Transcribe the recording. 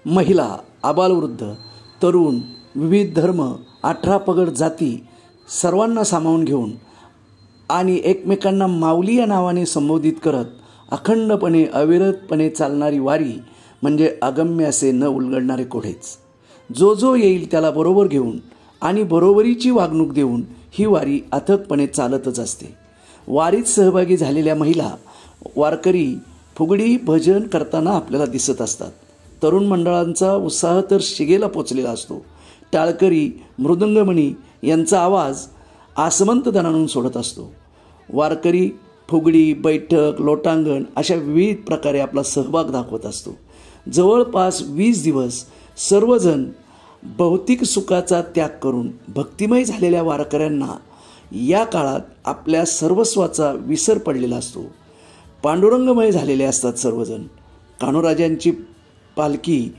महिला, आबालवृद्ध, तरुण, विविध धर्म, 18 पगड जाती सर्वांना सामावून घेऊन आणि एकमेकांना माऊली या नावाने संबोधित करत अखंडपणे अविरतपणे चालणारी वारी म्हणजे अगम्य असे न उलगडणारे कोढेच. जो जो येईल त्याला बरोबर घेऊन आणि बरोबरीची वागणूक देऊन ही वारी अथकपणे चालतच असते. वारीत सहभागी झालेल्या महिला, वारकरी फुगडी भजन करताना आपल्याला दिसत असतात. तरुण मंडळांचा उत्साह तर शिगेला पोचलेला असतो. टाळकरी, मृदंगमणी यांचा आवाज आसमंत दणाणून सोडत असतो. वारकरी फुगडी, बैठक, लोटांगण अशा विविध प्रकारे आपला सहभाग दाखवत असतो. जवळपास 20 दिवस सर्वजण भौतिक सुखाचा त्याग करून भक्तिमय झालेल्या वारकऱ्यांना या काळात आपल्या सर्वस्वाचा विसर पडलेला असतो. पांडुरंगमय झालेले असतात सर्वजण. कान्होराजांची पालखी